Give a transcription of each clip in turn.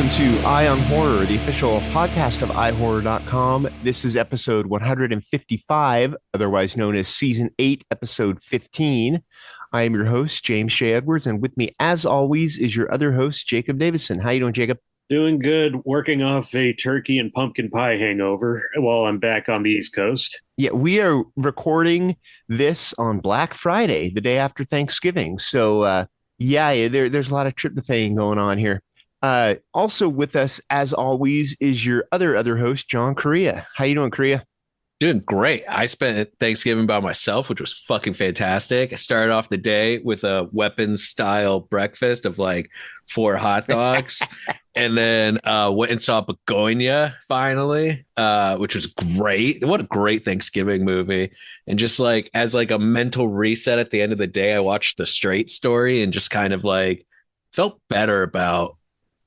welcome to Eye on Horror, the official podcast of iHorror.com. This is episode 155, otherwise known as season 8, episode 15. I am your host, James Shea Edwards, and with me, as always, is your other host, Jacob Davison. How you doing, Jacob? Doing good, working off a turkey and pumpkin pie hangover while I'm back on the East Coast. Yeah, we are recording this on Black Friday, the day after Thanksgiving. So, there's a lot of tryptophan going on here. Also with us, as always, is your other host, John Correia. How you doing, Correia? Doing great. I spent Thanksgiving by myself, which was fucking fantastic. I started off the day with a weapons style breakfast of like 4 hot dogs and then went and saw Bugonia finally, which was great. What a great Thanksgiving movie. And just like as like a mental reset at the end of the day, I watched The Straight Story and just kind of like felt better about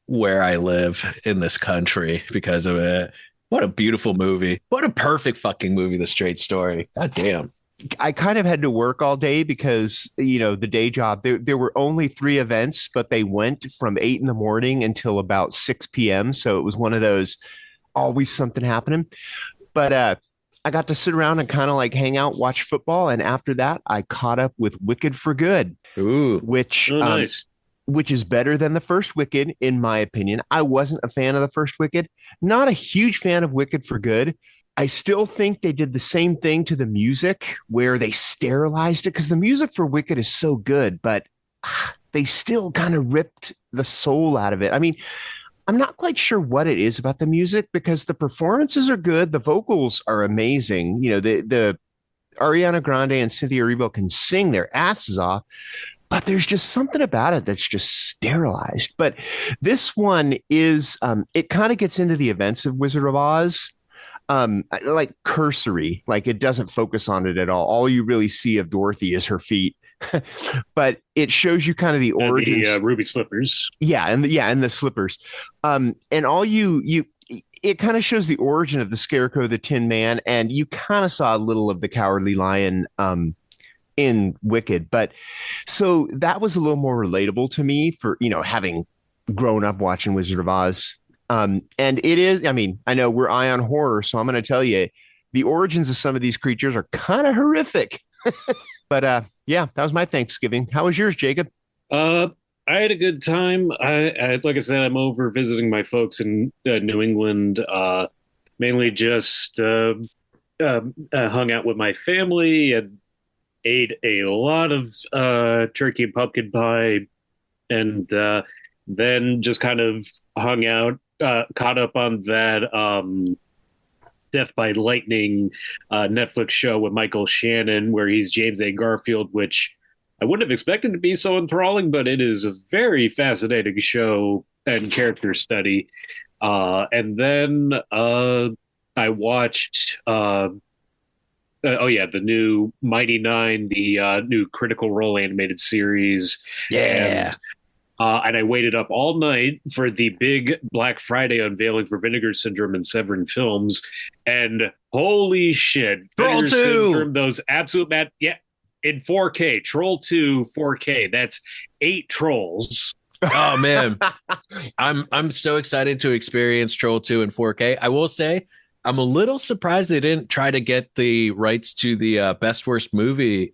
where I live in this country because of it. What a beautiful movie. What a perfect fucking movie, The Straight Story. God damn. I kind of had to work all day because, the day job, there were only 3 events, but they went from 8 in the morning until about 6 p.m. So it was one of those, always something happening. But I got to sit around and kind of like hang out, watch football. And after that, I caught up with Wicked for Good, Ooh. which Nice. which is better than the first Wicked, in my opinion. I wasn't a fan of the first Wicked, not a huge fan of Wicked for Good. I still think they did the same thing to the music where they sterilized it because the music for Wicked is so good, but they still kind of ripped the soul out of it. I mean, I'm not quite sure what it is about the music because the performances are good. The vocals are amazing. The Ariana Grande and Cynthia Erivo can sing their asses off. But there's just something about it that's just sterilized. But this one is, it kind of gets into the events of Wizard of Oz, like cursory, like it doesn't focus on it at all. All you really see of Dorothy is her feet, but it shows you kind of the origins. The ruby slippers. Yeah, and the slippers. And all it kind of shows the origin of the Scarecrow, the Tin Man, and you kind of saw a little of the Cowardly Lion, in Wicked. But so that was a little more relatable to me for, having grown up watching Wizard of Oz. And it is, I mean, I know we're Eye on Horror, so I'm going to tell you the origins of some of these creatures are kind of horrific. But yeah, that was my Thanksgiving. How was yours, Jacob? I had a good time. I like I said, I'm over visiting my folks in New England. Mainly just hung out with my family and ate a lot of turkey and pumpkin pie, and then just kind of hung out, caught up on that Death by Lightning Netflix show with Michael Shannon, where he's James A. Garfield, which I wouldn't have expected to be so enthralling, but it is a very fascinating show and character study. And then I watched the new Mighty Nine, the new Critical Role animated series. Yeah. And I waited up all night for the big Black Friday unveiling for Vinegar Syndrome and Severin Films. And holy shit, Troll Vinegar 2! Syndrome, those absolute mad, yeah, in 4K, Troll 2 4K. That's 8 trolls. Oh man. I'm so excited to experience Troll 2 in 4K. I will say I'm a little surprised they didn't try to get the rights to the best worst movie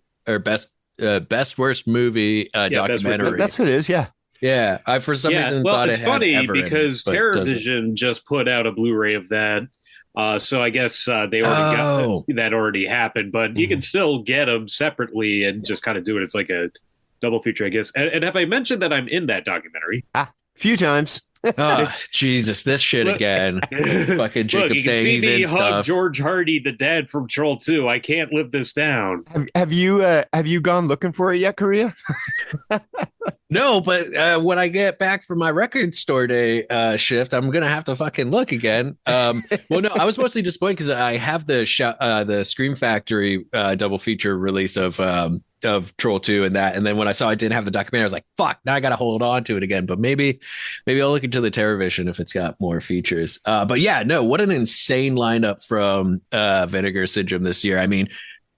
documentary. That's what it is. Yeah. Yeah, I for some reason well, thought it's it funny had Ever because in it, but doesn't. TerrorVision just put out a Blu-ray of that. So I guess they already got that already happened, but you can still get them separately and just kind of do it. It's like a double feature, I guess. And have I mentioned that I'm in that documentary? Few times. Oh, Jesus, this shit again. Fucking Jacob you can saying see he's me in hug stuff. George Hardy, the dad from Troll 2. I can't live this down. Have you gone looking for it yet, Korea? No, but when I get back from my record store day shift, I'm gonna have to fucking look again. Well, no, I was mostly disappointed because I have the Scream Factory double feature release of Troll 2 and that, and then when I saw I didn't have the documentary, I was like, "Fuck!" Now I gotta hold on to it again. But maybe I'll look into the TerrorVision if it's got more features. But yeah, no, what an insane lineup from Vinegar Syndrome this year. I mean,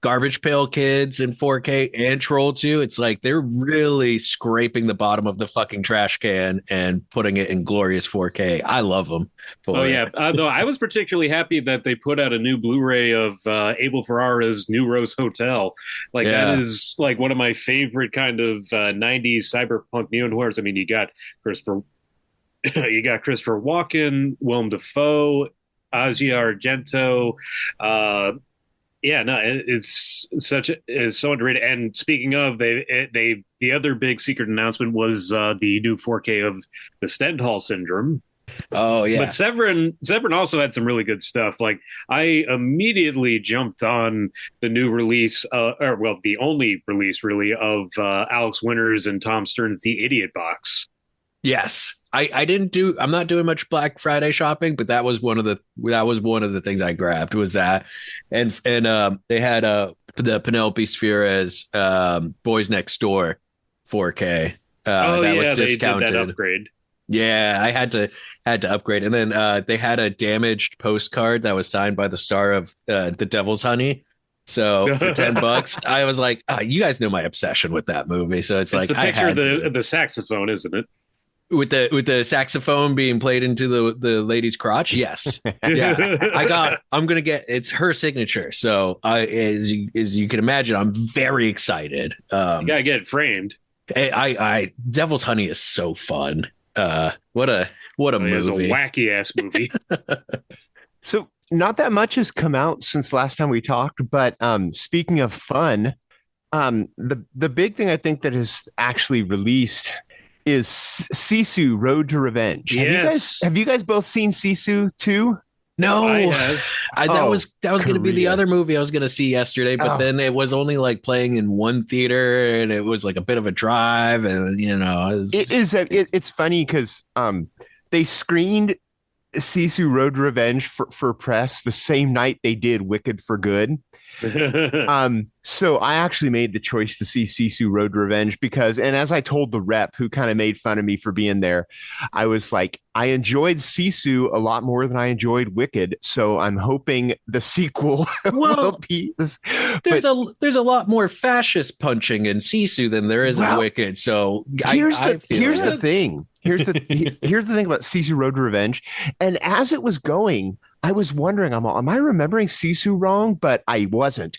Garbage Pail Kids in 4K and Troll 2. It's like they're really scraping the bottom of the fucking trash can and putting it in glorious 4K. I love them. Oh yeah, though I was particularly happy that they put out a new Blu-ray of Abel Ferrara's New Rose Hotel. Like that is like one of my favorite kind of '90s cyberpunk neo noirs. I mean, you got Christopher Walken, Willem Dafoe, Asia Argento. Yeah, no, it's so underrated. And speaking of, the other big secret announcement was the new 4K of the Stendhal Syndrome. Oh yeah, but Severin also had some really good stuff. Like I immediately jumped on the new release, the only release really of Alex Winters and Tom Stern's The Idiot Box. Yes. I'm not doing much Black Friday shopping, but that was one of the things I grabbed was that. And they had the Penelope Spheres Boys Next Door 4K. That was discounted. They did that upgrade. Yeah, I had to upgrade. And then they had a damaged postcard that was signed by the star of The Devil's Honey. So for $10, I was like, you guys know my obsession with that movie. So it's like the picture of the saxophone, isn't it? With the saxophone being played into the lady's crotch, yes, yeah. I'm gonna get it's her signature. So as you can imagine, I'm very excited. You gotta get it framed. I Devil's Honey is so fun. What a movie! It's a wacky ass movie. So not that much has come out since last time we talked, but speaking of fun, the big thing I think that is actually released is Sisu Road to Revenge. Yes. Have you guys both seen Sisu too? No, I have. That was going to be the other movie I was going to see yesterday, but then it was only like playing in one theater, and it was like a bit of a drive, and it's funny because they screened Sisu Road to Revenge for press the same night they did Wicked for Good. So I actually made the choice to see Sisu Road to Revenge because, and as I told the rep who kind of made fun of me for being there, I was like, I enjoyed Sisu a lot more than I enjoyed Wicked. So I'm hoping the sequel will be this. There's a lot more fascist punching in Sisu than there is in Wicked. So here's the thing. Here's the thing about Sisu Road to Revenge. And as it was going, I was wondering, am I remembering Sisu wrong? But I wasn't.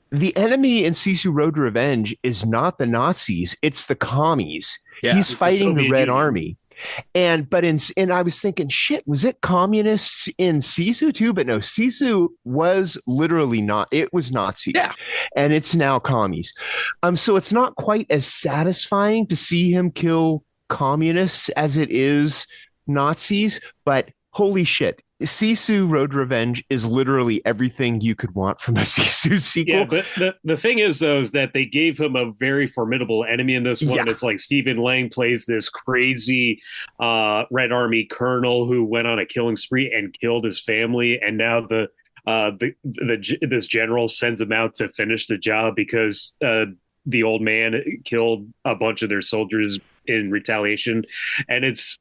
The enemy in Sisu Road to Revenge is not the Nazis, it's the commies. Yeah, he's fighting the Red Army. And I was thinking, shit, was it communists in Sisu too? But no, Sisu was literally not. It was Nazis. Yeah. And it's now commies. So it's not quite as satisfying to see him kill communists as it is Nazis, but holy shit. Sisu Road to Revenge is literally everything you could want from a Sisu sequel. Yeah, but the thing is, though, is that they gave him a very formidable enemy in this one. Yeah. It's like Stephen Lang plays this crazy Red Army colonel who went on a killing spree and killed his family, and now this general sends him out to finish the job because the old man killed a bunch of their soldiers in retaliation, and it's.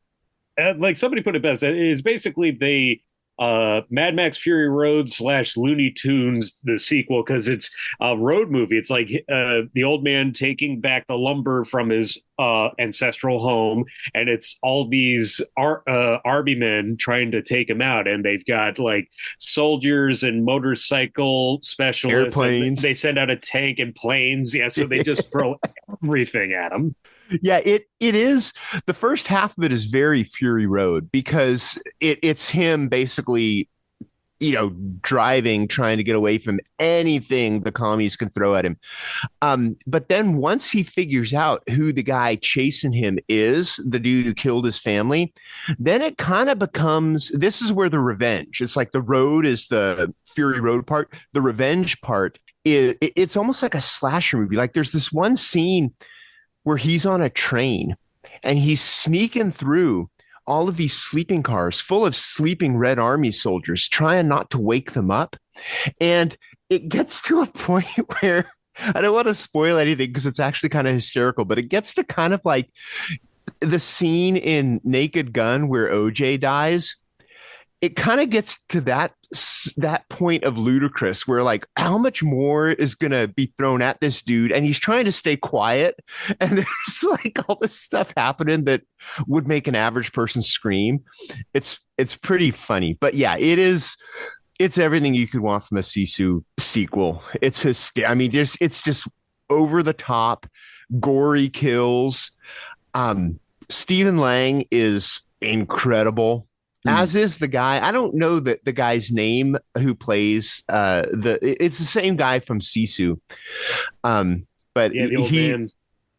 Like somebody put it best, it is basically they Mad Max Fury Road / Looney Tunes, the sequel, because it's a road movie. It's like the old man taking back the lumber from his ancestral home, and it's all these army men trying to take him out, and they've got like soldiers and motorcycle specialists. Airplanes. They send out a tank and planes. Yeah, so they just throw everything at him. Yeah, it is. The first half of it is very Fury Road because it's him basically, driving, trying to get away from anything the commies can throw at him. But then once he figures out who the guy chasing him is, the dude who killed his family, then it kind of becomes, this is where the revenge, it's like the road is the Fury Road part. The revenge part, it's almost like a slasher movie. Like there's this one scene where he's on a train and he's sneaking through all of these sleeping cars full of sleeping Red Army soldiers, trying not to wake them up. And it gets to a point where I don't want to spoil anything because it's actually kind of hysterical, but it gets to kind of like the scene in Naked Gun where OJ dies. it kind of gets to that point of ludicrous where like how much more is gonna be thrown at this dude, and he's trying to stay quiet, and there's like all this stuff happening that would make an average person scream. It's pretty funny, but yeah, it's everything you could want from a Sisu sequel. It's just, I mean, it's just over the top, gory kills. Stephen Lang is incredible, as is the guy. I don't know the guy's name who plays it's the same guy from Sisu. But Yeah, the old man.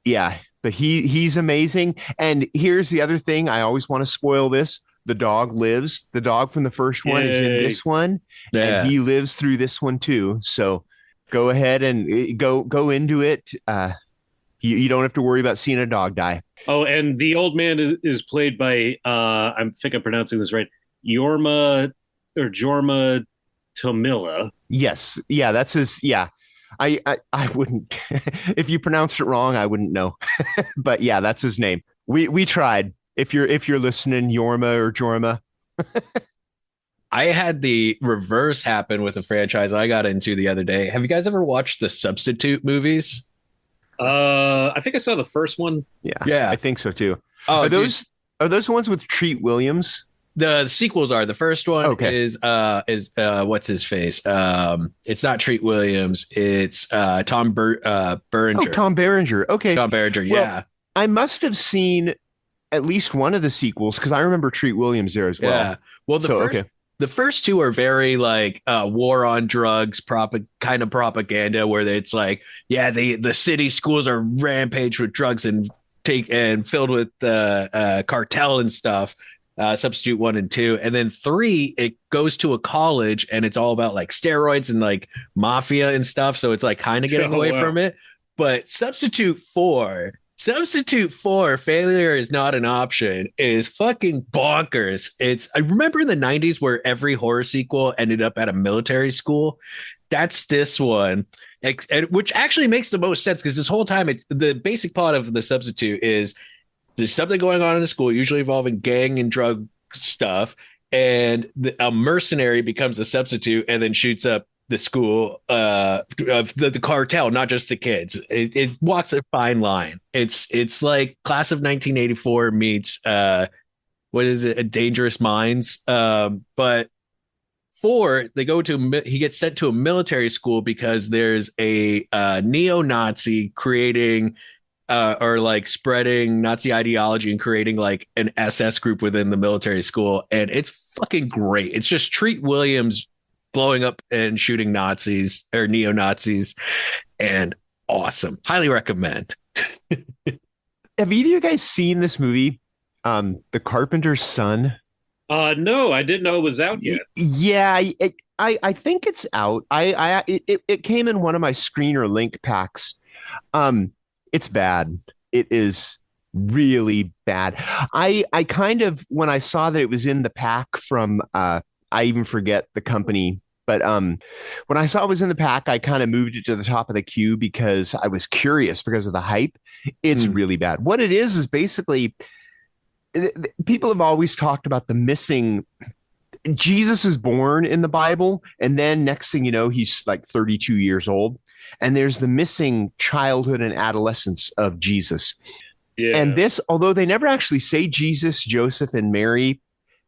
yeah, but he's amazing. And here's the other thing. I always want to spoil this. The dog lives. The dog from the first one is in this one, Yeah. and he lives through this one too. So go ahead and go into it. You don't have to worry about seeing a dog die. Oh, and the old man is played by I think I'm pronouncing this right. Jorma Tomilla. Yes, yeah, that's his. Yeah, I wouldn't if you pronounced it wrong, I wouldn't know. But yeah, that's his name. We tried. If you're listening, Yorma or Jorma. I had the reverse happen with a franchise I got into the other day. Have you guys ever watched the Substitute movies? I think I saw the first one. Yeah, I think so too. Oh, are those the ones with Treat Williams? The sequels are. The first one Okay. is what's his face? It's not Treat Williams. It's Berenger. Oh, Tom Berenger. Okay. Tom Berenger. Well, Yeah. I must have seen at least one of the sequels because I remember Treat Williams there as well. Yeah. Well, the first two are very like war on drugs, kind of propaganda, where it's like, yeah, the city schools are rampage with drugs and filled with cartel and stuff. Substitute 1 and 2, and then 3, it goes to a college and it's all about like steroids and like mafia and stuff. So it's like kind of getting away from it. But Substitute 4, failure is not an option, is fucking bonkers. I remember in the 90s where every horror sequel ended up at a military school. That's this one, which actually makes the most sense because this whole time it's the basic plot of The Substitute is there's something going on in the school, usually involving gang and drug stuff, and a mercenary becomes a substitute and then shoots up the school of the cartel, not just the kids. It walks a fine line. It's like Class of 1984 meets what is it, A Dangerous Minds. But 4, he gets sent to a military school because there's a neo-Nazi creating or like spreading Nazi ideology and creating like an SS group within the military school. And it's fucking great. It's just Treat Williams blowing up and shooting Nazis or neo-Nazis, and awesome. Highly recommend. Have either of you guys seen this movie, The Carpenter's Son? No, I didn't know it was out yet. Yeah, I think it's out. It came in one of my screener link packs. It's bad. It is really bad. I kind of, when I saw that it was in the pack from I even forget the company, but when I saw it was in the pack, I kind of moved it to the top of the queue because I was curious because of the hype. It's really bad. What it is basically people have always talked about the missing. Jesus is born in the Bible, and then next thing you know, he's like 32 years old, and there's the missing childhood and adolescence of Jesus. Yeah. And this, although they never actually say Jesus, Joseph, and Mary,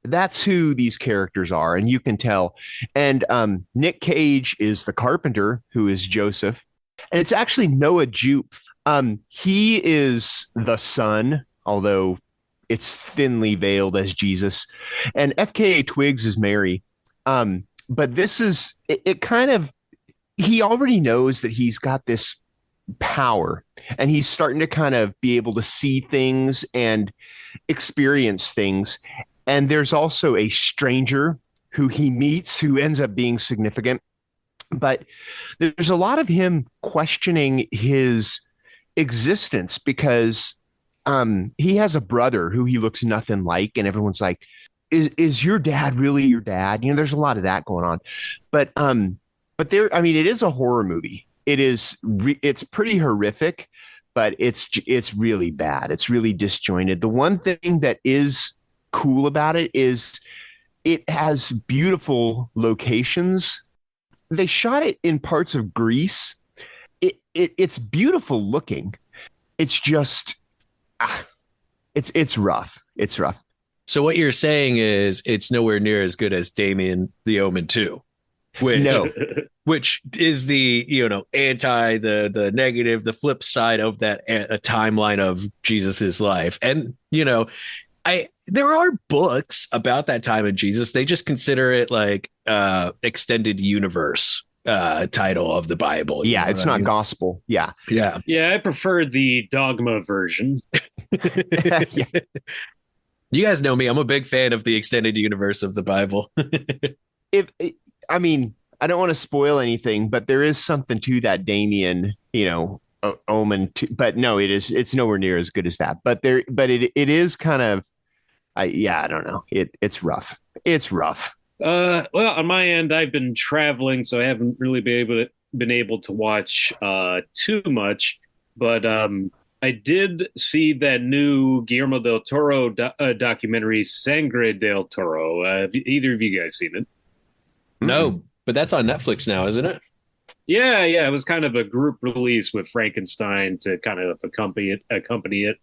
that's who these characters are, and you can tell. And Nick Cage is the carpenter, who is Joseph, and it's actually Noah Jupe. He is the son, although it's thinly veiled as Jesus, and FKA Twigs is Mary. But this is it kind of, he already knows that he's got this power, and he's starting to kind of be able to see things and experience things. And there's also a stranger who he meets who ends up being significant. But there's a lot of him questioning his existence because he has a brother who he looks nothing like, and everyone's like, is your dad really your dad? You know, there's a lot of that going on. But there, I mean, it is a horror movie. It's pretty horrific, but it's really bad. It's really disjointed. The one thing that is cool about it is It has beautiful locations. They shot it in parts of Greece. It's beautiful looking. It's just ah, it's rough. It's rough. So what you're saying is it's nowhere near as good as Damien the Omen 2, which No, which is the anti the negative, the flip side of that a timeline of Jesus's life. And I there are books about that time of Jesus. They just consider it like extended universe title of the Bible. yeah, it's not gospel. Yeah, Yeah. Yeah, I prefer the dogma version. yeah. You guys know me. I'm a big fan of the extended universe of the Bible. If I mean, I don't want to spoil anything, but there is something to that Damien, Omen. But no, it's nowhere near as good as that. But it is kind of, I don't know. It's rough. It's rough. Well, on my end, I've been traveling, so I haven't really been able to watch too much. But I did see that new Guillermo del Toro documentary, Sangre del Toro. Have either of you guys seen it? No, but that's on Netflix now, isn't it? Yeah, yeah, it was kind of a group release with Frankenstein to kind of accompany it.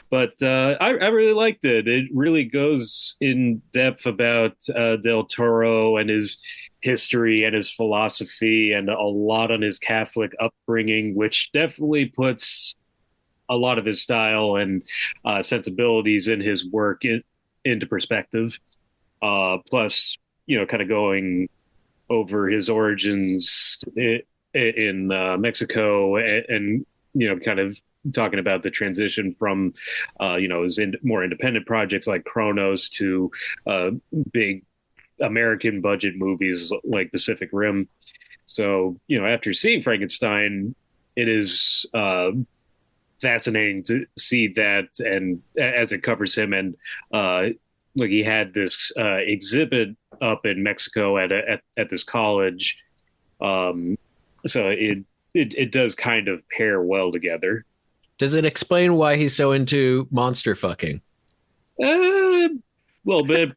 But I really liked it. It really goes in depth about Del Toro and his history and his philosophy, and a lot on his Catholic upbringing, which definitely puts a lot of his style and sensibilities in his work into perspective. Plus, kind of going over his origins in Mexico, and kind of talking about the transition from his more independent projects like Kronos to big American budget movies like Pacific Rim. So after seeing Frankenstein, it is fascinating to see that, and as it covers him, and like he had this exhibit up in Mexico at this college. So it does kind of pair well together. Does it explain why he's so into monster fucking? A little bit.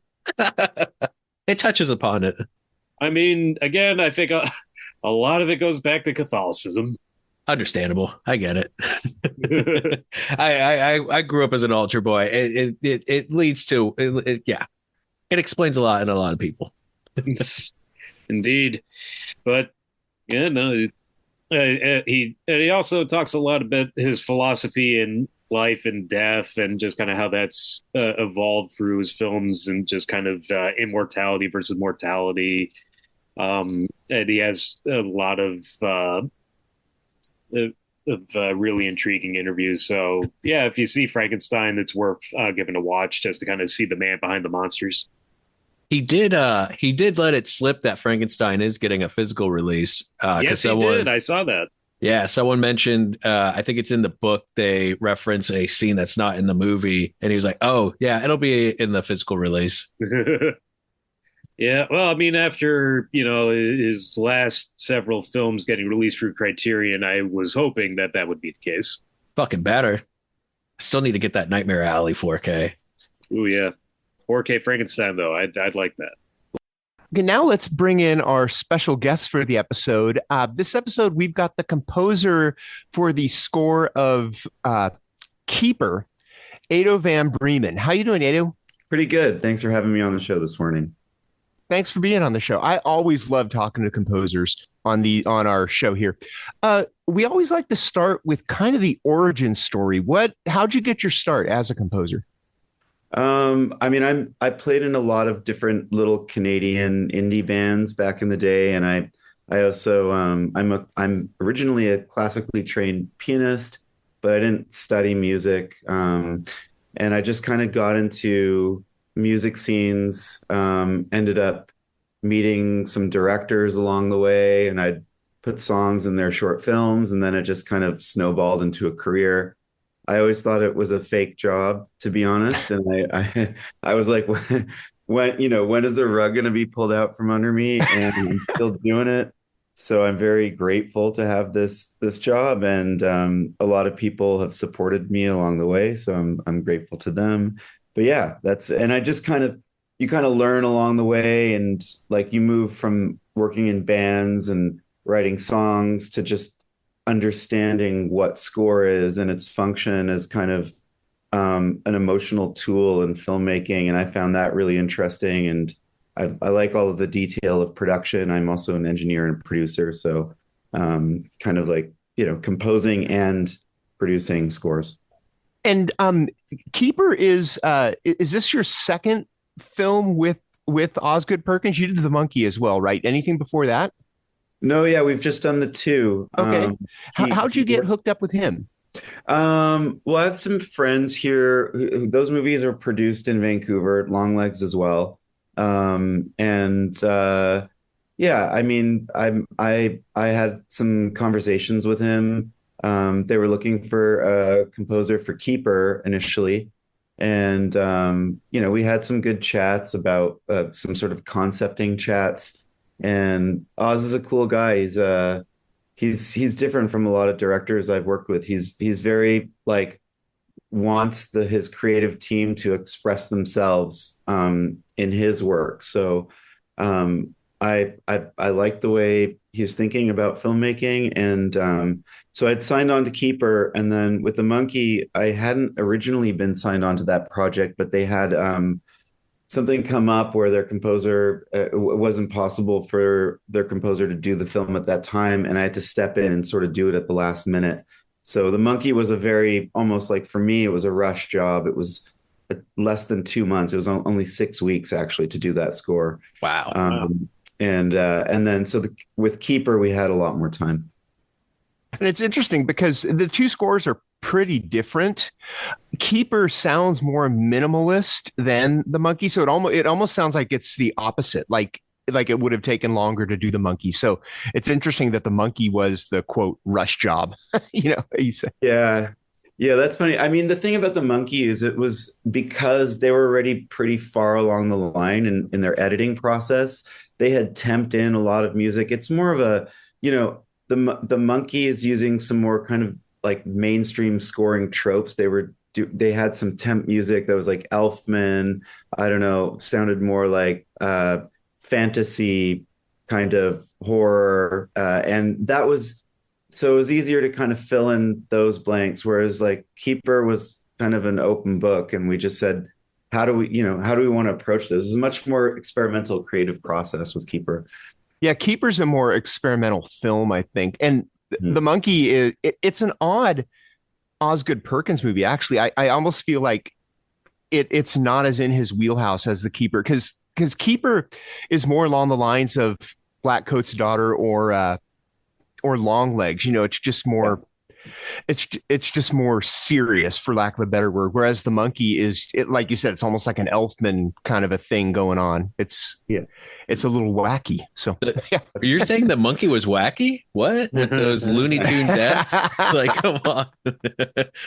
It touches upon it. I mean, again, I think a lot of it goes back to Catholicism. Understandable. I get it. I grew up as an altar boy. It leads to yeah. It explains a lot in a lot of people. Indeed, but yeah, no. He also talks a lot about his philosophy in life and death, and just kind of how that's evolved through his films, and just kind of immortality versus mortality. And he has a lot of really intriguing interviews. So yeah, if you see Frankenstein, it's worth giving a watch, just to kind of see the man behind the monsters. He did let it slip that Frankenstein is getting a physical release. Yes, he did. I saw that. Yeah, someone mentioned, I think it's in the book, they reference a scene that's not in the movie, and he was like, oh yeah, it'll be in the physical release. Yeah, well, I mean, after his last several films getting released through Criterion, I was hoping that would be the case. Fucking better. I still need to get that Nightmare Alley 4K. Oh yeah, 4K Frankenstein though. I'd like that. Okay, now let's bring in our special guest for the episode. This episode, we've got the composer for the score of Keeper, Edo Van Breemen. How you doing, Edo? Pretty good. Thanks for having me on the show this morning. Thanks for being on the show. I always love talking to composers on our show here. We always like to start with kind of the origin story. How'd you get your start as a composer? I mean, I played in a lot of different little Canadian indie bands back in the day, and I also I'm originally a classically trained pianist, but I didn't study music, and I just kind of got into music scenes, ended up meeting some directors along the way, and I'd put songs in their short films, and then it just kind of snowballed into a career. I always thought it was a fake job, to be honest, and I was like, when is the rug going to be pulled out from under me? And I'm still doing it. So I'm very grateful to have this job, and a lot of people have supported me along the way, so I'm grateful to them. But yeah, and I just kind of you kind of learn along the way, and like you move from working in bands and writing songs to just understanding what score is and its function as kind of an emotional tool in filmmaking. And I found that really interesting. And I like all of the detail of production. I'm also an engineer and producer, so kind of like, composing and producing scores. And Keeper is this your second film with Osgood Perkins? You did The Monkey as well, right? Anything before that? No, yeah, we've just done the two. Okay. How'd you get hooked up with him? Well, I have some friends here. Those movies are produced in Vancouver, Longlegs as well. And yeah, I mean, I had some conversations with him. They were looking for a composer for Keeper initially, and we had some good chats about some sort of concepting chats. And Oz is a cool guy. He's different from a lot of directors I've worked with. He's very like wants his creative team to express themselves in his work. So I like the way he's thinking about filmmaking, and so I'd signed on to Keeper, and then with The Monkey, I hadn't originally been signed on to that project, but they had something come up where their composer it wasn't possible for their composer to do the film at that time, and I had to step in and sort of do it at the last minute. So The Monkey was a very almost like for me it was a rush job. It was less than 2 months. It was only 6 weeks actually to do that score. Wow. And then with Keeper we had a lot more time. And it's interesting because the two scores are pretty different. Keeper sounds more minimalist than The Monkey, so it almost sounds like it's the opposite. Like it would have taken longer to do The Monkey. So it's interesting that The Monkey was the quote rush job. You say. Yeah. Yeah, that's funny. I mean, the thing about The Monkey is it was because they were already pretty far along the line in their editing process. They had temped in a lot of music. It's more of a, the Monkey is using some more kind of like mainstream scoring tropes. They had some temp music that was like Elfman, I don't know, sounded more like fantasy kind of horror. And that was, so it was easier to kind of fill in those blanks. Whereas like Keeper was kind of an open book. And we just said, how do we want to approach this? It was a much more experimental creative process with Keeper. Yeah, Keeper's a more experimental film, I think. And The Monkey it's an odd Osgood Perkins movie. Actually, I almost feel like it's not as in his wheelhouse as The Keeper, because Keeper is more along the lines of Black Coat's Daughter or Longlegs. It's just more it's just more serious, for lack of a better word. Whereas The Monkey like you said, it's almost like an Elfman kind of a thing going on. It's a little wacky. So yeah. You're saying The Monkey was wacky? What? With those Looney Tune deaths? Like, come on.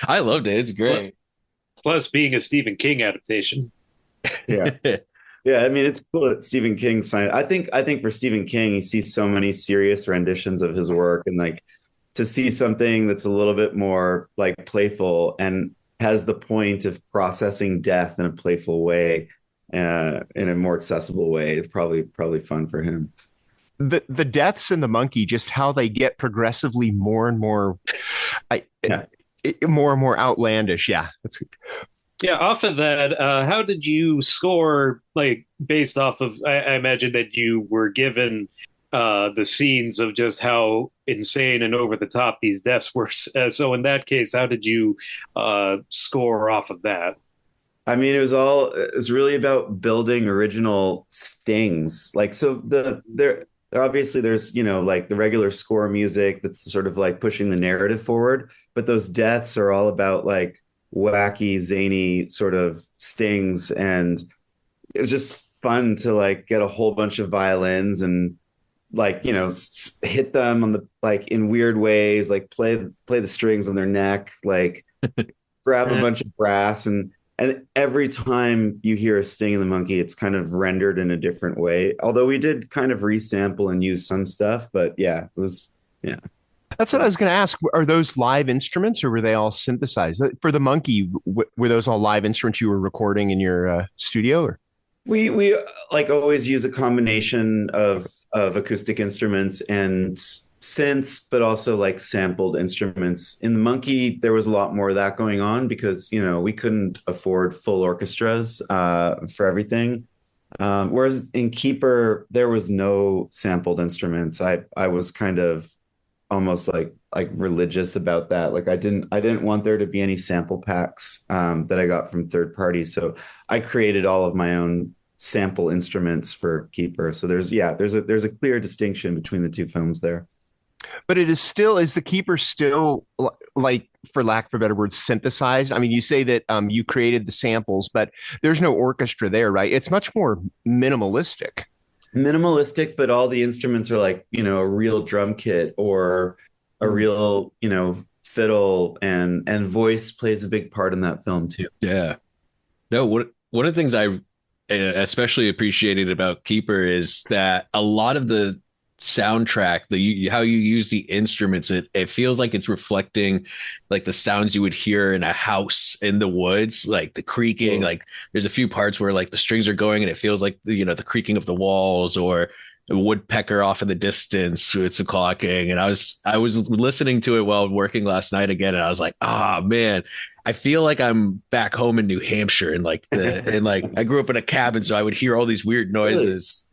I loved it. It's great. Plus being a Stephen King adaptation. Yeah. Yeah, I mean, it's cool that Stephen King signed. I think for Stephen King, he sees so many serious renditions of his work, and like to see something that's a little bit more like playful and has the point of processing death in a playful way, in a more accessible way, it's probably fun for him. The deaths in The Monkey, just how they get progressively more and more, more and more outlandish. Yeah, that's good. Yeah, off of that, how did you score, like, based off of, I imagine that you were given the scenes of just how insane and over the top these deaths were. So in that case, how did you score off of that? I mean, it was really about building original stings. Like, so there obviously there's, like the regular score music that's sort of like pushing the narrative forward, but those deaths are all about like wacky, zany sort of stings. And it was just fun to like get a whole bunch of violins and like, hit them on the, like in weird ways, like play the strings on their neck, like grab a bunch of brass. And every time you hear a sting in The Monkey, it's kind of rendered in a different way. Although we did kind of resample and use some stuff, but yeah, it was, yeah. That's what I was going to ask. Are those live instruments or were they all synthesized? For The Monkey, were those all live instruments you were recording in your studio? Or? We like always use a combination of acoustic instruments and synths, but also like sampled instruments. In the Monkey, there was a lot more of that going on because we couldn't afford full orchestras for everything. Whereas in Keeper, there was no sampled instruments. I was kind of almost like religious about that. Like I didn't want there to be any sample packs that I got from third parties. So I created all of my own sample instruments for Keeper. So there's a clear distinction between the two films there. But is the Keeper still like, for lack of a better word, synthesized? I mean, you say that you created the samples, but there's no orchestra there, right? It's much more minimalistic. Minimalistic, but all the instruments are like, a real drum kit or a real, fiddle, and voice plays a big part in that film too. Yeah. No, one of the things I especially appreciated about Keeper is that a lot of the soundtrack, how you use the instruments, it feels like it's reflecting like the sounds you would hear in a house in the woods, like the creaking. Like there's a few parts where like the strings are going and it feels like the creaking of the walls, or a woodpecker off in the distance with some clocking. And I was listening to it while working last night again, and I was like, man, I feel like I'm back home in New Hampshire, and I grew up in a cabin, so I would hear all these weird noises,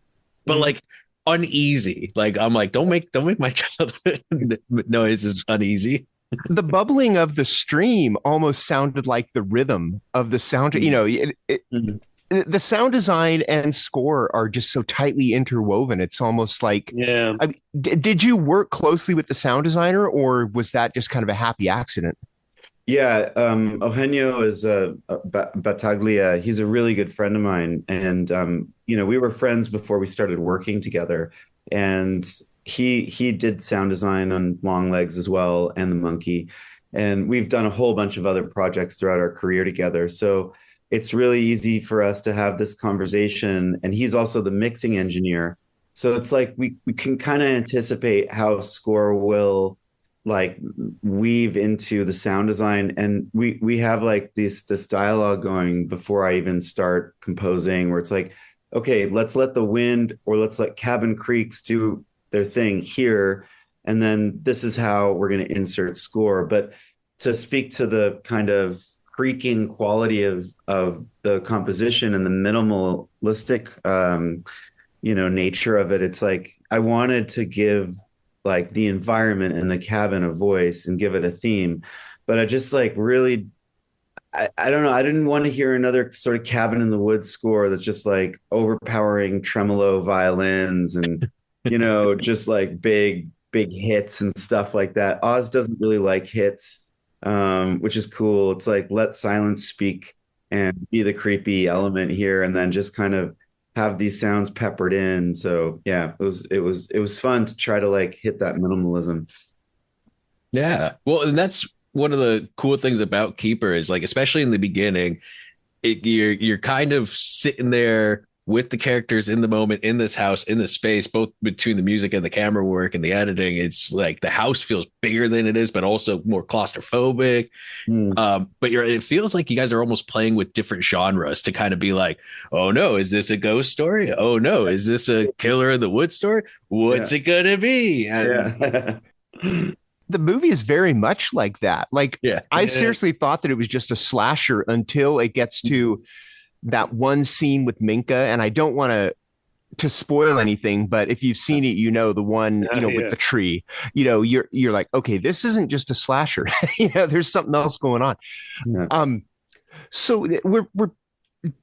but like uneasy. Like I'm like, don't make my childhood noises uneasy. The bubbling of the stream almost sounded like the rhythm of the sound. The sound design and score are just so tightly interwoven. It's almost like, Yeah. I mean, did you work closely with the sound designer, or was that just kind of a happy accident? Yeah, Eugenio is Battaglia. He's a really good friend of mine, and we were friends before we started working together. And he did sound design on Long Legs as well, and The Monkey, and we've done a whole bunch of other projects throughout our career together. So it's really easy for us to have this conversation. And he's also the mixing engineer, so it's like we can kind of anticipate how score will like weave into the sound design, and we have like this dialogue going before I even start composing, where it's like, okay, let's let the wind or let's let Cabin Creeks do their thing here, and then this is how we're going to insert score. But to speak to the kind of creaking quality of the composition and the minimalistic nature of it, it's like I wanted to give like the environment and the cabin a voice and give it a theme. But I just like really, I don't know. I didn't want to hear another sort of Cabin in the Woods score that's just like overpowering tremolo violins and, just like big hits and stuff like that. Oz doesn't really like hits, which is cool. It's like, let silence speak and be the creepy element here, and then just kind of have these sounds peppered in. So yeah, it was fun to try to like hit that minimalism. Yeah. Well, and that's one of the cool things about Keeper is like, especially in the beginning, you're kind of sitting there with the characters in the moment, in this house, in this space, both between the music and the camera work and the editing. It's like the house feels bigger than it is, but also more claustrophobic. But it feels like you guys are almost playing with different genres to kind of be like, oh no, is this a ghost story? Oh no, is this a Killer in the Woods story? What's it gonna be? Yeah. The movie is very much like that. Like, I seriously thought that it was just a slasher until it gets to that one scene with Minka, and I don't want to spoil anything, but if you've seen it, the one, with the tree, you're like, okay, this isn't just a slasher. There's something else going on. Yeah. So we're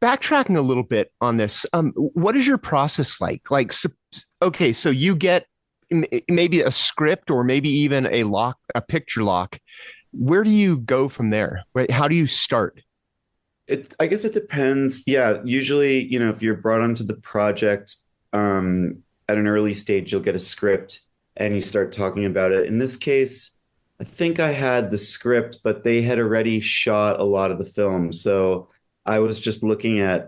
backtracking a little bit on this. What is your process like? Like, okay, so you get maybe a script or maybe even a picture lock. Where do you go from there? How do you start? I guess it depends. Yeah, usually, if you're brought onto the project at an early stage, you'll get a script and you start talking about it. In this case, I think I had the script, but they had already shot a lot of the film. So I was just looking at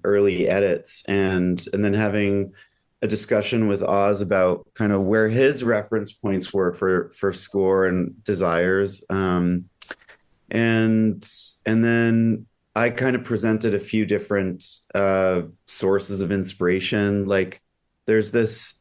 early edits and then having a discussion with Oz about kind of where his reference points were for score and desires. And then I kind of presented a few different sources of inspiration. Like there's this,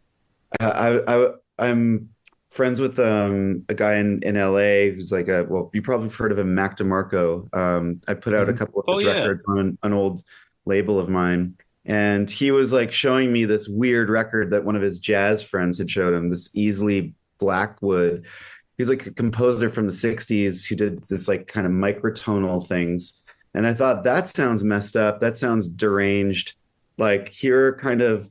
I'm friends with a guy in LA who's like well, you probably have heard of him, Mac DeMarco. I put out a couple of Oh his yeah. records on an old label of mine. And he was like showing me this weird record that one of his jazz friends had showed him, this Easley Blackwood. He's like a composer from the 60s who did this like kind of microtonal things. And I thought that sounds messed up. That sounds deranged. Like here are kind of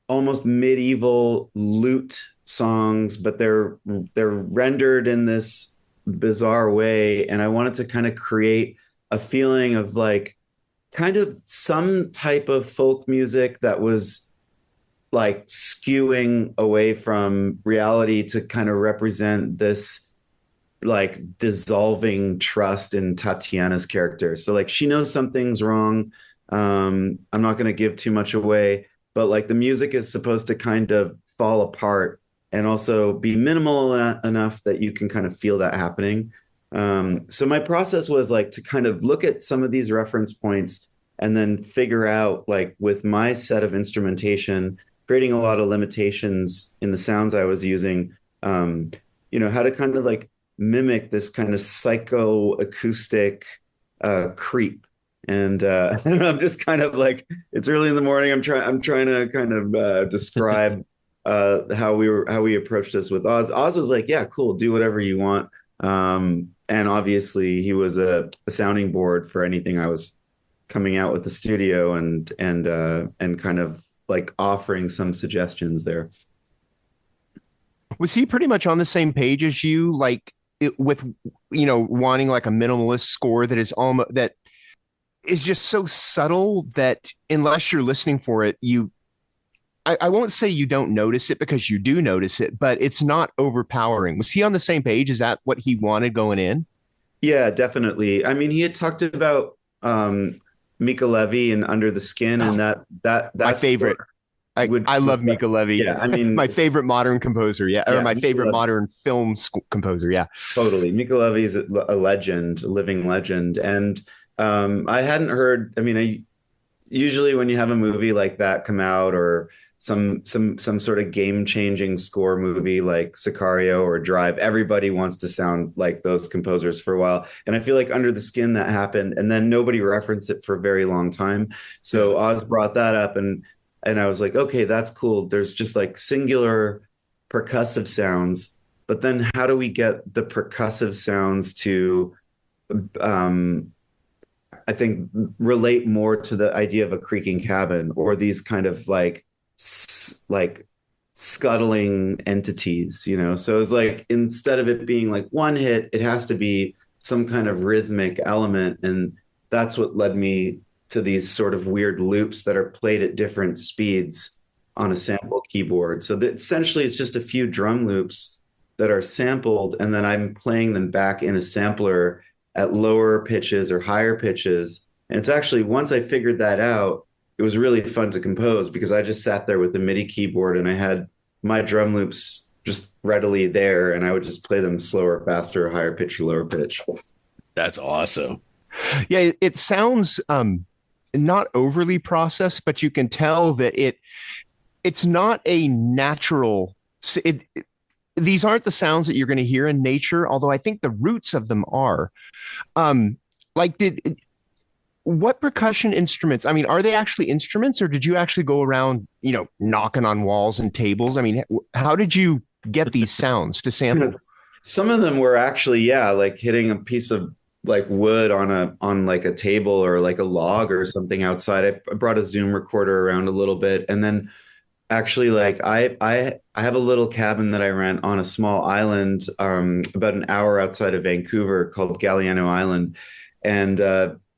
almost medieval lute songs, but they're rendered in this bizarre way. And I wanted to kind of create a feeling of like kind of some type of folk music that was like skewing away from reality to kind of represent this like dissolving trust in Tatiana's character. So like she knows something's wrong. I'm not going to give too much away, but like the music is supposed to kind of fall apart and also be minimal enough that you can kind of feel that happening. So my process was like to kind of look at some of these reference points and then figure out like with my set of instrumentation, creating a lot of limitations in the sounds I was using, how to kind of like mimic this kind of psychoacoustic creep. And I'm just kind of like, it's early in the morning. I'm trying to kind of describe how we approached this with Oz. Oz was like, yeah, cool, do whatever you want. And obviously he was a sounding board for anything I was coming out with the studio and kind of like offering some suggestions there. Was he pretty much on the same page as you, like with wanting like a minimalist score that is almost that is just so subtle that unless you're listening for it, I won't say you don't notice it because you do notice it, but it's not overpowering. Was he on the same page? Is that what he wanted going in? Yeah, definitely. I mean, he had talked about Mika Levy and Under the Skin, and that's my favorite. I love Mika Levy. Yeah, I mean, my favorite modern composer. Yeah, or my favorite modern film composer. Yeah, totally. Mika Levy's a legend, a living legend, and I hadn't heard. I mean, usually when you have a movie like that come out, or some sort of game-changing score movie like Sicario or Drive, everybody wants to sound like those composers for a while. And I feel like Under the Skin that happened, and then nobody referenced it for a very long time. So Oz brought that up, and I was like, okay, that's cool. There's just like singular percussive sounds, but then how do we get the percussive sounds to I think relate more to the idea of a creaking cabin or these kind of like scuttling entities, So it's like instead of it being like one hit, it has to be some kind of rhythmic element, and that's what led me to these sort of weird loops that are played at different speeds on a sample keyboard. So that essentially it's just a few drum loops that are sampled, and then I'm playing them back in a sampler at lower pitches or higher pitches. And it's actually, once I figured that out, it was really fun to compose because I just sat there with the MIDI keyboard and I had my drum loops just readily there, and I would just play them slower, faster, higher pitch, lower pitch. That's awesome. Yeah, it sounds not overly processed, but you can tell that it's not a natural. These aren't the sounds that you're going to hear in nature, although I think the roots of them are. Like, what percussion instruments? I mean, are they actually instruments, or did you actually go around, knocking on walls and tables? I mean, how did you get these sounds to sample? Some of them were actually, like hitting a piece of like wood on like a table or like a log or something outside. I brought a Zoom recorder around a little bit, and then actually, like I have a little cabin that I rent on a small island about an hour outside of Vancouver called Galliano Island, and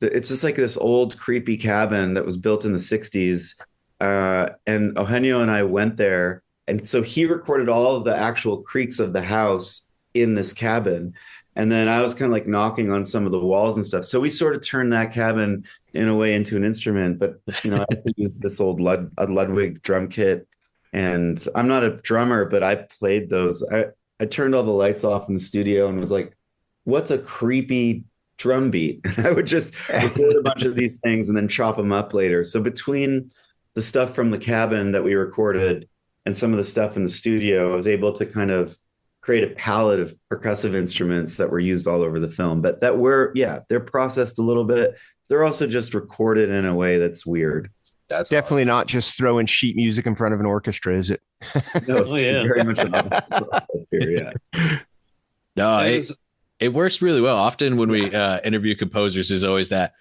it's just like this old creepy cabin that was built in the 60s. And Eugenio and I went there, and so he recorded all of the actual creaks of the house in this cabin. And then I was kind of like knocking on some of the walls and stuff. So we sort of turned that cabin in a way into an instrument. But, I also used this old Ludwig drum kit. And I'm not a drummer, but I played those. I turned all the lights off in the studio and was like, what's a creepy drum beat. And I would just record a bunch of these things and then chop them up later. So between the stuff from the cabin that we recorded and some of the stuff in the studio, I was able to kind of create a palette of percussive instruments that were used all over the film, but that were, yeah, they're processed a little bit. They're also just recorded in a way that's weird. That's definitely awesome. Not just throwing sheet music in front of an orchestra, is it? No, it's very much about the process here. Yeah. No, it works really well. Often when we interview composers, there's always that,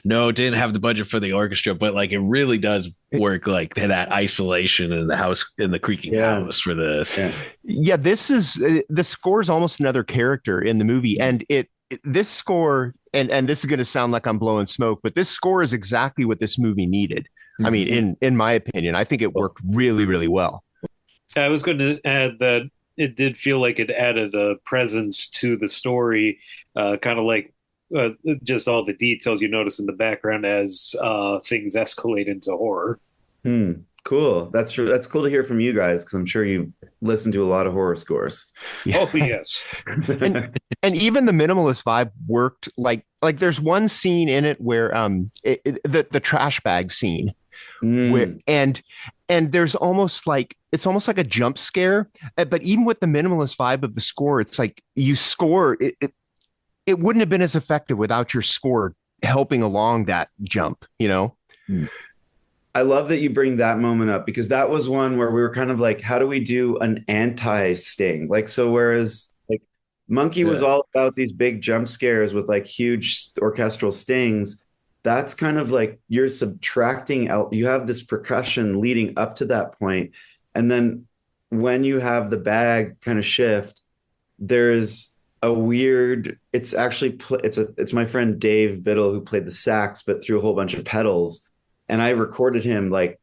no, didn't have the budget for the orchestra, but like it really does work, like that isolation in the house, in the creaking house for this. Yeah, this is the score is almost another character in the movie, and this score, and this is going to sound like I'm blowing smoke, but this score is exactly what this movie needed. I mean, in my opinion, I think it worked really, really well. I was going to add that it did feel like it added a presence to the story, kind of like just all the details you notice in the background as things escalate into horror. Cool. That's cool to hear from you guys, because I'm sure you listen to a lot of horror scores. Oh yes. and even the minimalist vibe worked. Like there's one scene in it where the trash bag scene, where, and there's almost like it's almost like a jump scare. But even with the minimalist vibe of the score, it's like you score it wouldn't have been as effective without your score helping along that jump, you know? I love that you bring that moment up, because that was one where we were kind of like, how do we do an anti-Sting? Like, so whereas like Monkey was all about these big jump scares with like huge orchestral stings, that's kind of like you're subtracting out. You have this percussion leading up to that point. And then when you have the bag kind of shift, there's a weird, it's actually, it's my friend Dave Biddle who played the sax, but threw a whole bunch of pedals. And I recorded him, like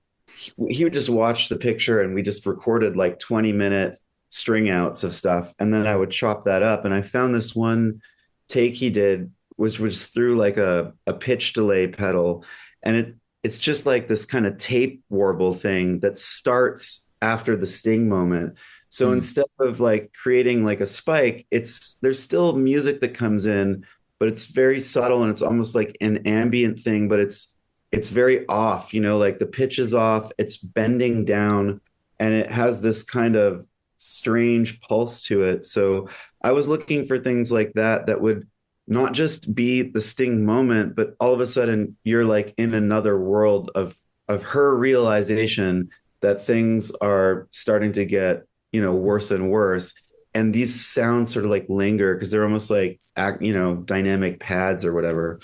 he would just watch the picture, and we just recorded like 20-minute string outs of stuff. And then I would chop that up. And I found this one take he did, which was through like a pitch delay pedal. And it's just like this kind of tape warble thing that starts after the sting moment. So instead of like creating like a spike, there's still music that comes in, but it's very subtle, and it's almost like an ambient thing, but it's very off, you know, like the pitch is off, it's bending down, and it has this kind of strange pulse to it. So I was looking for things like that would not just be the sting moment, but all of a sudden you're like in another world of her realization that things are starting to get, you know, worse and worse. And these sounds sort of like linger because they're almost like, you know, dynamic pads or whatever.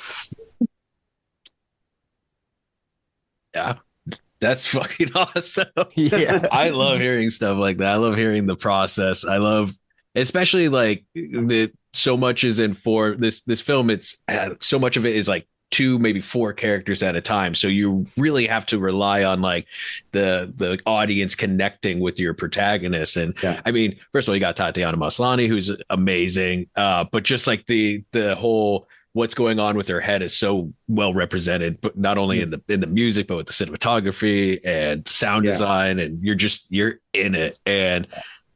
Yeah, that's fucking awesome. Yeah. I love hearing stuff like that. I love hearing the process. I love, especially like so much is in for this film. It's so much of it is like 2, maybe 4 characters at a time. So you really have to rely on like the audience connecting with your protagonist. And I mean, first of all, you got Tatiana Maslany, who's amazing. But just like the whole what's going on with her head is so well represented, but not only in the music, but with the cinematography and sound design, and you're in it. And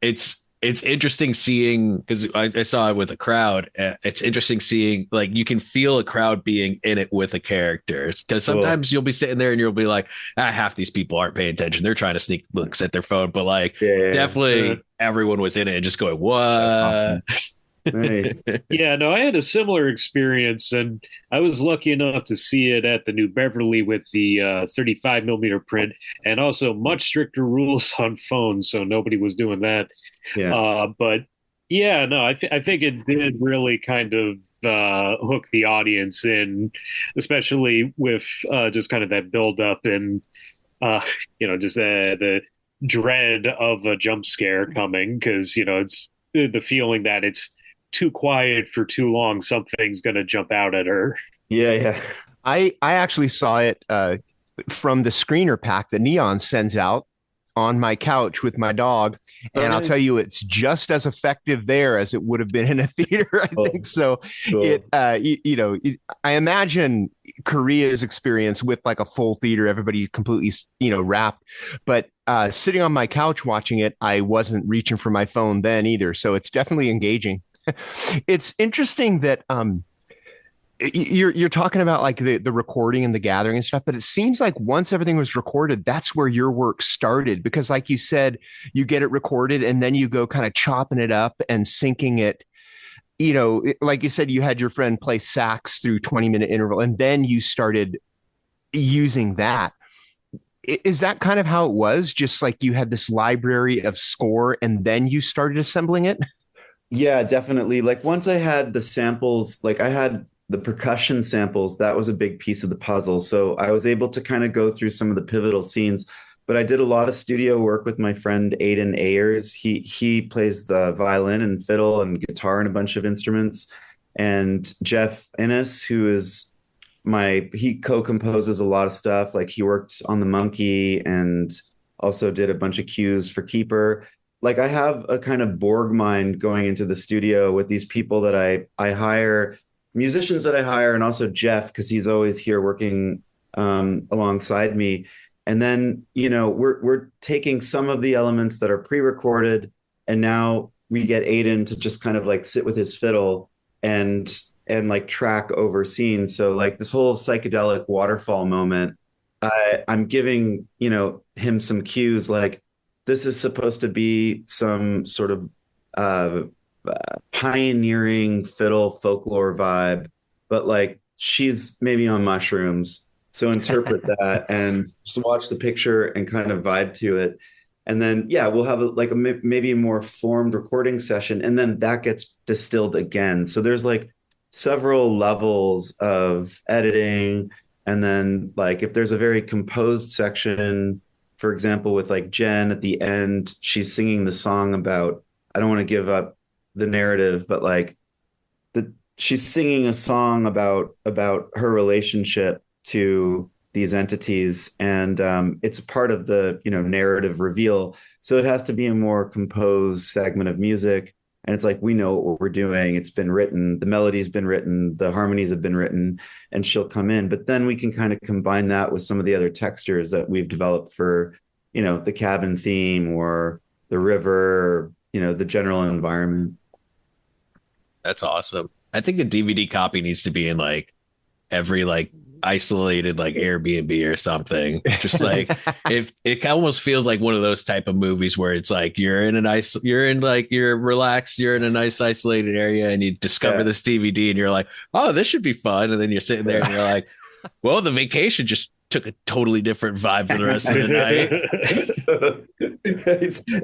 it's interesting seeing, because I saw it with a crowd. It's interesting seeing, like, you can feel a crowd being in it with the characters, because sometimes you'll be sitting there and you'll be like, half these people aren't paying attention. They're trying to sneak looks at their phone, but like definitely everyone was in it and just going, what? Nice. Yeah, no, I had a similar experience, and I was lucky enough to see it at the New Beverly with the 35 millimeter print, and also much stricter rules on phones, so nobody was doing that. But yeah, no, I think it did really kind of hook the audience in, especially with just kind of that build up and you know, just the dread of a jump scare coming, because you know it's the feeling that it's too quiet for too long, something's going to jump out at her. I actually saw it from the screener pack that Neon sends out on my couch with my dog, and I'll tell you, it's just as effective there as it would have been in a theater. I think so. It you know, I imagine Correia's experience with like a full theater, everybody completely, you know, wrapped, but sitting on my couch watching it, I wasn't reaching for my phone then either, so it's definitely engaging. It's interesting that you're talking about like the recording and the gathering and stuff, but it seems like once everything was recorded, that's where your work started. Because like you said, you get it recorded and then you go kind of chopping it up and syncing it. Like you said, you had your friend play sax through 20-minute interval, and then you started using that. Is that kind of how it was? Just like you had this library of score and then you started assembling it? Yeah, definitely. Like once I had the samples, like I had the percussion samples, that was a big piece of the puzzle. So I was able to kind of go through some of the pivotal scenes. But I did a lot of studio work with my friend Aiden Ayers. He plays the violin and fiddle and guitar and a bunch of instruments. And Jeff Innes, who is he co-composes a lot of stuff. Like he worked on the Monkey and also did a bunch of cues for Keeper. Like I have a kind of Borg mind going into the studio with these people that I hire, musicians that I hire, and also Jeff, because he's always here working alongside me. And then, we're taking some of the elements that are pre-recorded, and now we get Aiden to just kind of like sit with his fiddle and like track over scenes. So like this whole psychedelic waterfall moment, I'm giving, him some cues like this is supposed to be some sort of pioneering fiddle folklore vibe, but like she's maybe on mushrooms. So interpret that and just watch the picture and kind of vibe to it. And then, yeah, we'll have maybe a more formed recording session. And then that gets distilled again. So there's like several levels of editing. And then like if there's a very composed section, for example, with like Jen at the end, she's singing the song about, I don't want to give up the narrative, but like she's singing a song about her relationship to these entities, and it's a part of the narrative reveal. So it has to be a more composed segment of music, and it's like we know what we're doing. It's been written, the melody's been written, the harmonies have been written, and she'll come in. But then we can kind of combine that with some of the other textures that we've developed for the cabin theme or the river, or, the general environment. That's awesome. I think a DVD copy needs to be in like every like isolated like Airbnb or something. Just like if it almost feels like one of those type of movies where it's like you're relaxed, you're in a nice isolated area and you discover this DVD and you're like, oh, this should be fun. And then you're sitting there and you're like, well, the vacation just took a totally different vibe for the rest of the night.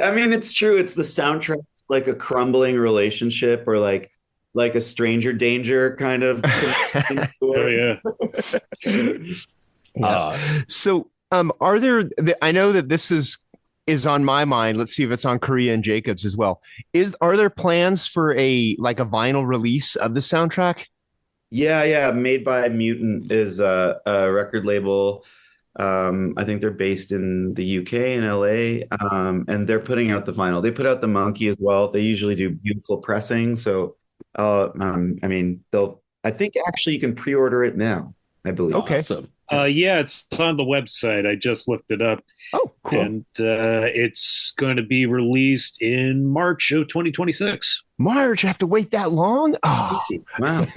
I mean, it's true. It's the soundtrack, like a crumbling relationship or like a stranger danger kind of. Oh yeah. So are there, I know that this is on my mind. Let's see if it's on Correia and Jacobs as well. Are there plans for a vinyl release of the soundtrack? Yeah. Made by Mutant is a record label. I think they're based in the UK and LA, and they're putting out the vinyl. They put out the Monkey as well. They usually do beautiful pressing. So I mean, I think actually you can pre-order it now, I believe. Okay. Awesome. Yeah, it's on the website. I just looked it up. Oh, cool. And it's going to be released in March of 2026. March? I have to wait that long? Oh, wow.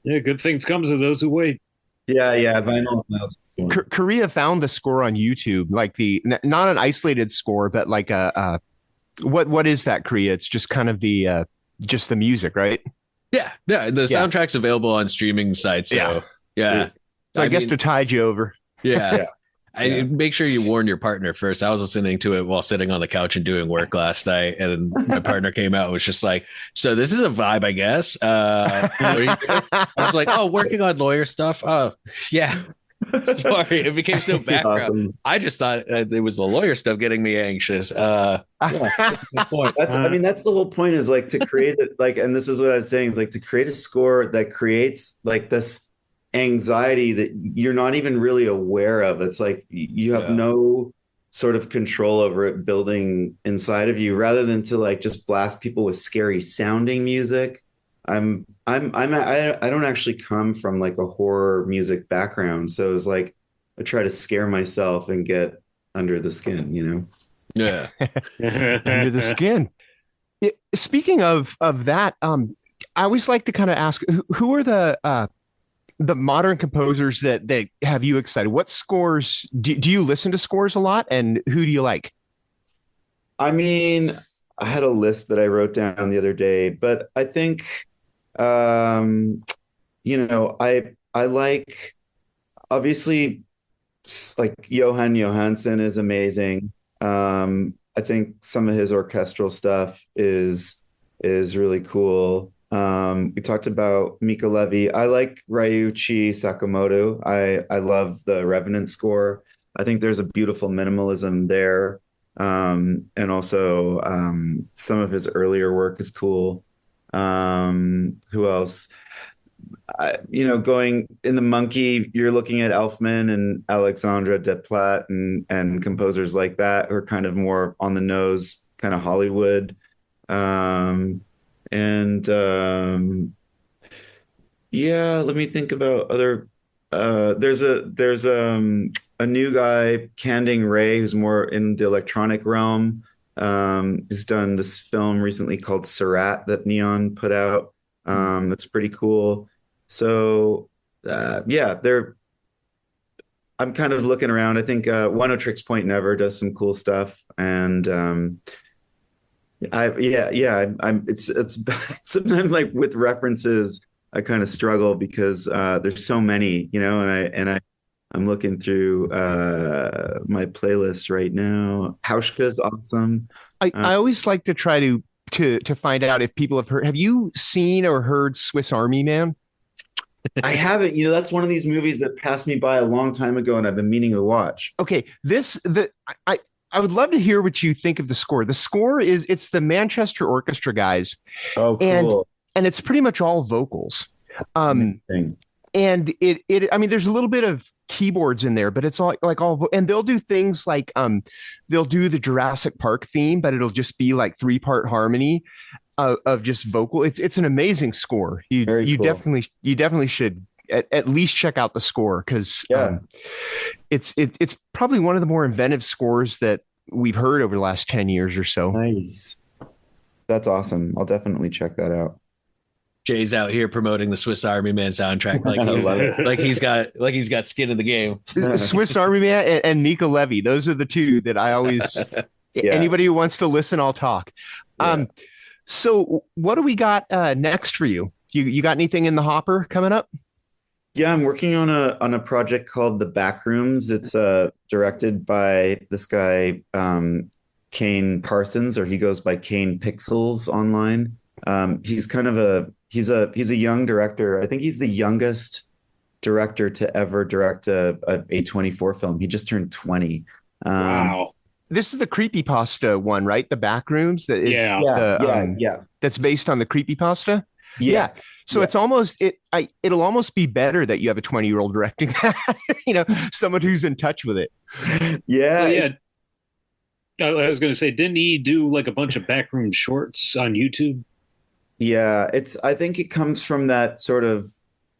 Yeah, good things comes to those who wait. Yeah. Vinyl. Correia found the score on YouTube, like not an isolated score, but like what is that, Correia? It's just kind of the music, right? Yeah. The soundtrack's available on streaming sites. So yeah. So I guess to tide you over. Yeah. Make sure you warn your partner first. I was listening to it while sitting on the couch and doing work last night, and my partner came out and was just like, "So this is a vibe, I guess." I was like, "Oh, working on lawyer stuff." Oh, yeah. Sorry, it became so background. Awesome. I just thought it was the lawyer stuff getting me anxious. That's the whole point, is like to create it, like, and this is what I was saying, is like to create a score that creates like this anxiety that you're not even really aware of. It's like you have no sort of control over it building inside of you, rather than to like just blast people with scary sounding music. I don't actually come from like a horror music background, so it's like I try to scare myself and get under the skin, Yeah. Under the skin. Speaking of that, I always like to kind of ask who are the modern composers that have you excited? What scores do you listen to scores a lot, and who do you like? I mean, I had a list that I wrote down the other day, but I think, um, I like obviously like Johan Johansson is amazing. I think some of his orchestral stuff is really cool. We talked about Mika Levy. I like Ryuichi Sakamoto. I love the Revenant score. I think there's a beautiful minimalism there. And also some of his earlier work is cool. Who else? Going in the Monkey, you're looking at Elfman and Alexandra Desplat and composers like that who are kind of more on the nose, kind of Hollywood. Um, and Yeah, let me think about other. There's a new guy, Kanding Ray, who's more in the electronic realm. Who's done this film recently called Surat that Neon put out. That's pretty cool. So yeah, they're. I'm kind of looking around. I think One O Tricks Point Never does some cool stuff, and I'm it's sometimes like with references I kind of struggle because there's so many, I'm looking through my playlist right now. Hauschka's awesome. I always like to try to find out if people have you seen or heard Swiss Army Man? I haven't, that's one of these movies that passed me by a long time ago and I've been meaning to watch. Okay, I would love to hear what you think of the score. The score it's the Manchester Orchestra guys, Oh, and cool. and it's pretty much all vocals. Amazing. And I mean, there's a little bit of keyboards in there, but it's all like and they'll do things like they'll do the Jurassic Park theme, but it'll just be like 3-part harmony of just vocal. It's an amazing score. You Cool. definitely should at least check out the score because Yeah. It's probably one of the more inventive scores that we've heard over the last 10 years or so. Nice. That's awesome. I'll definitely check that out. Jay's out here promoting the Swiss Army Man soundtrack I love it. like he's got skin in the game. Swiss Army Man and Mika Levy. Those are the two that I always. Yeah. Anybody who wants to listen, I'll talk. Yeah. So what do we got next for you? You got anything in the hopper coming up? Yeah, I'm working on a project called The Backrooms. It's directed by this guy, Kane Parsons, or he goes by Kane Pixels online. He's kind of he's a young director. I think he's the youngest director to ever direct a A24 film. He just turned 20. Wow. This is the creepypasta one, right? The Backrooms. That is Yeah. that's based on the creepypasta. Yeah. So Yeah. it's almost it'll almost be better that you have a 20-year-old directing that, someone who's in touch with it. Yeah. Well, yeah. I was going to say, didn't he do like a bunch of backroom shorts on YouTube? Yeah, I think it comes from that sort of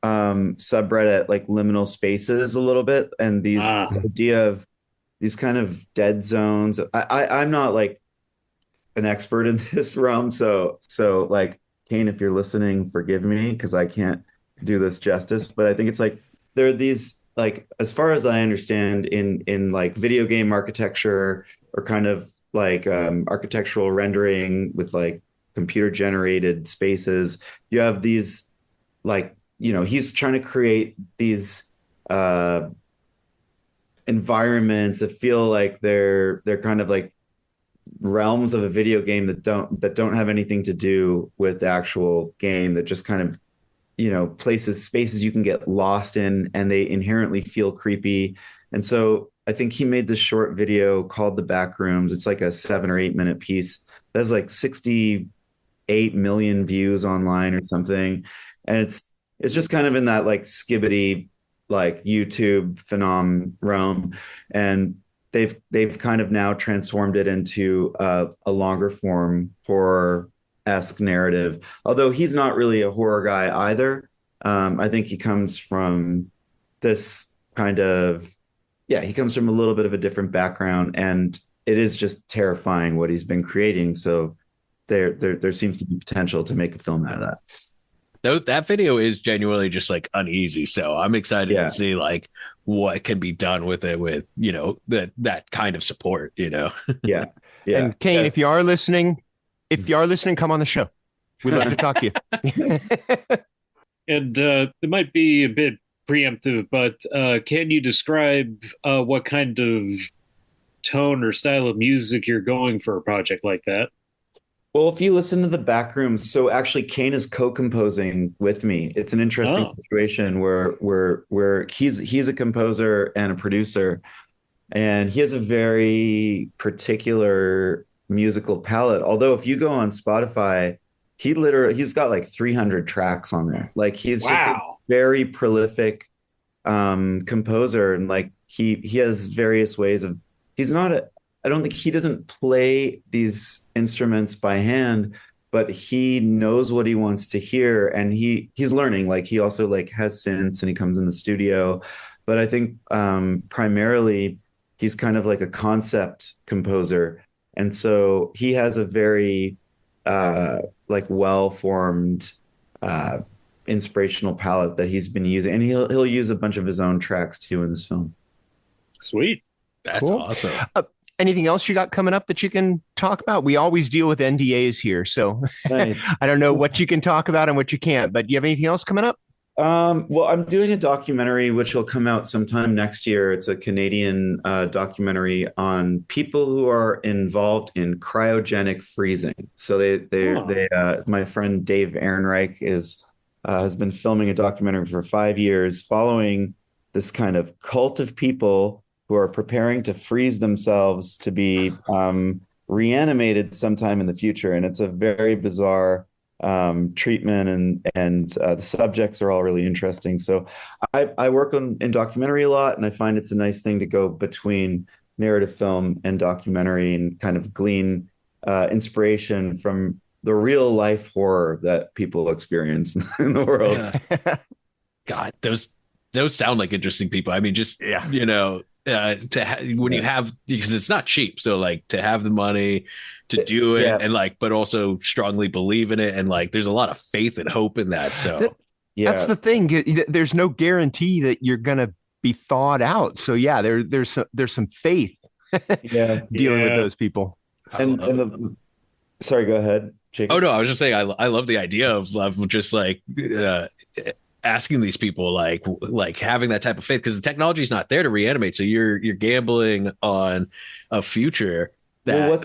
subreddit like liminal spaces a little bit, and this idea of these kind of dead zones. I'm not like an expert in this realm, so like Kane, if you're listening, forgive me because I can't do this justice. But I think it's like there are these, like, as far as I understand, in like video game architecture or kind of like architectural rendering with like computer generated spaces, you have these, like, he's trying to create these environments that feel like they're kind of like realms of a video game that don't have anything to do with the actual game, that just kind of spaces you can get lost in, and they inherently feel creepy. And so I think he made this short video called The Backrooms. It's like a 7 or 8 minute piece that has like 68 million views online or something, and it's just kind of in that like skibbity like YouTube phenom realm, and they've kind of now transformed it into a longer form horror-esque narrative. Although he's not really a horror guy either. I think he comes from this kind of, he comes from a little bit of a different background, and it is just terrifying what he's been creating. So there seems to be potential to make a film out of that. that video is genuinely just like uneasy. So I'm excited to see like what can be done with it with, that kind of support, Yeah. Yeah. And Kane, if you are listening, come on the show. We'd love to talk to you. And it might be a bit preemptive, but can you describe what kind of tone or style of music you're going for a project like that? Well, if you listen to the back rooms, so actually Kane is co-composing with me. It's an interesting situation where he's a composer and a producer, and he has a very particular musical palette. Although if you go on Spotify, he's got like 300 tracks on there. Like he's just a very prolific composer, and like he has various ways of. I don't think he doesn't play these instruments by hand, but he knows what he wants to hear, and he's learning. Like he also like has synths, and he comes in the studio. But I think primarily he's kind of like a concept composer, and so he has a very like well-formed inspirational palette that he's been using, and he'll use a bunch of his own tracks too in this film. Sweet. That's awesome. Anything else you got coming up that you can talk about? We always deal with NDAs here, so nice. I don't know what you can talk about and what you can't, but do you have anything else coming up? Well, I'm doing a documentary which will come out sometime next year. It's a Canadian documentary on people who are involved in cryogenic freezing. So my friend Dave Ehrenreich has been filming a documentary for 5 years following this kind of cult of people who are preparing to freeze themselves to be reanimated sometime in the future. And it's a very bizarre treatment, and the subjects are all really interesting. So I work in documentary a lot, and I find it's a nice thing to go between narrative film and documentary and kind of glean inspiration from the real life horror that people experience in the world. Yeah. God, those sound like interesting people. I mean, just, when you have, because it's not cheap. So like to have the money to do it and like, but also strongly believe in it. And like, there's a lot of faith and hope in that. So that's the thing. There's no guarantee that you're going to be thawed out. So yeah, there's some faith dealing with those people. Sorry, go ahead, Jake. Oh no, I was just saying, I love the idea of just like, asking these people like having that type of faith, because the technology is not there to reanimate, so you're gambling on a future that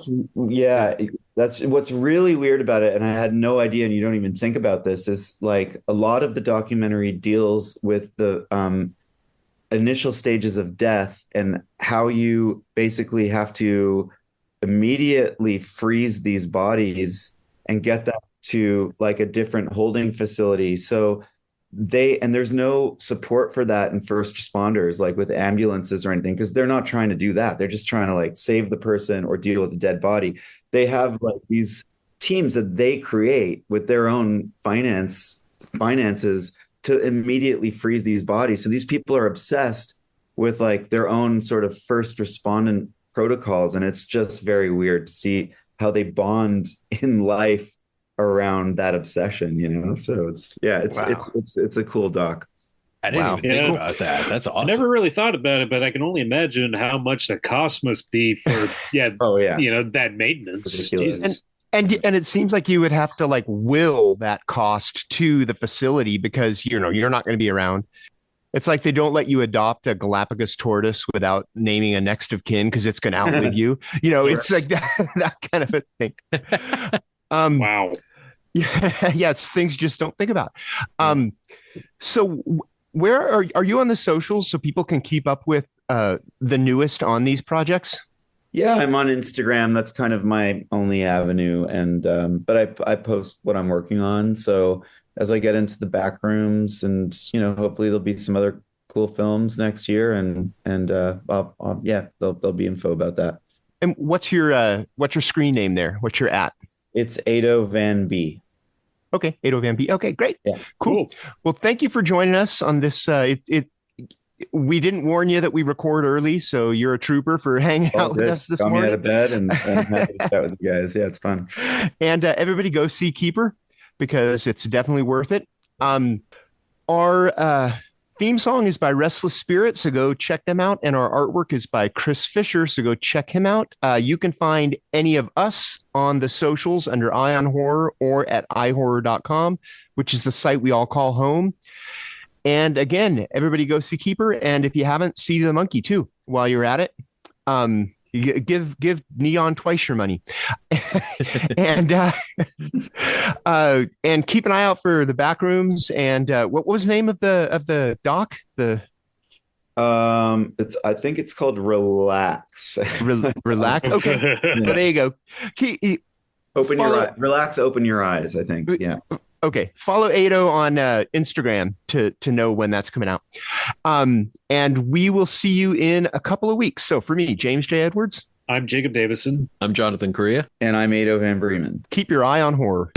that's what's really weird about it, and I had no idea, and you don't even think about this, is like a lot of the documentary deals with the initial stages of death and how you basically have to immediately freeze these bodies and get them to like a different holding facility. So there's no support for that in first responders, like with ambulances or anything, because they're not trying to do that. They're just trying to like save the person or deal with a dead body. They have like these teams that they create with their own finances to immediately freeze these bodies. So these people are obsessed with like their own sort of first respondent protocols. And it's just very weird to see how they bond in life around that obsession, so it's a cool doc. I didn't even think about that. That's awesome. I never really thought about it, but I can only imagine how much the cost must be for that maintenance. And it seems like you would have to like will that cost to the facility, because you're not going to be around. It's like they don't let you adopt a Galapagos tortoise without naming a next of kin because it's going to outlive you. It's like that kind of a thing. Wow. Yeah, it's things you just don't think about. So where are you on the socials so people can keep up with the newest on these projects? Yeah, I'm on Instagram. That's kind of my only avenue. And but I post what I'm working on. So as I get into the back rooms, and hopefully there'll be some other cool films next year, and there'll be info about that. And what's your screen name there? What's your @ It's Edo Van B. Okay, Edo Van B. Okay, great. Yeah. Cool. Well, thank you for joining us on this. We didn't warn you that we record early, so you're a trooper for hanging out with us this morning. Got me out of bed and happy to chat with you guys. Yeah, it's fun. And everybody go see Keeper, because it's definitely worth it. Our theme song is by Restless Spirit, so go check them out. And our artwork is by Chris Fisher, so go check him out. You can find any of us on the socials under Eye on Horror or at ihorror.com, which is the site we all call home. And again, everybody go see Keeper. And if you haven't, see the monkey too while you're at it. Give Neon twice your money, and keep an eye out for the back rooms. And what was the name of the doc? I think it's called Relax. Relax. Okay, well, there you go. Open your eyes. Relax. Open your eyes. I think. Yeah. Okay, follow Edo on Instagram to know when that's coming out. And we will see you in a couple of weeks. So for me, James J. Edwards. I'm Jacob Davison. I'm Jonathan Correia. And I'm Edo Van Breemen. Keep your eye on horror.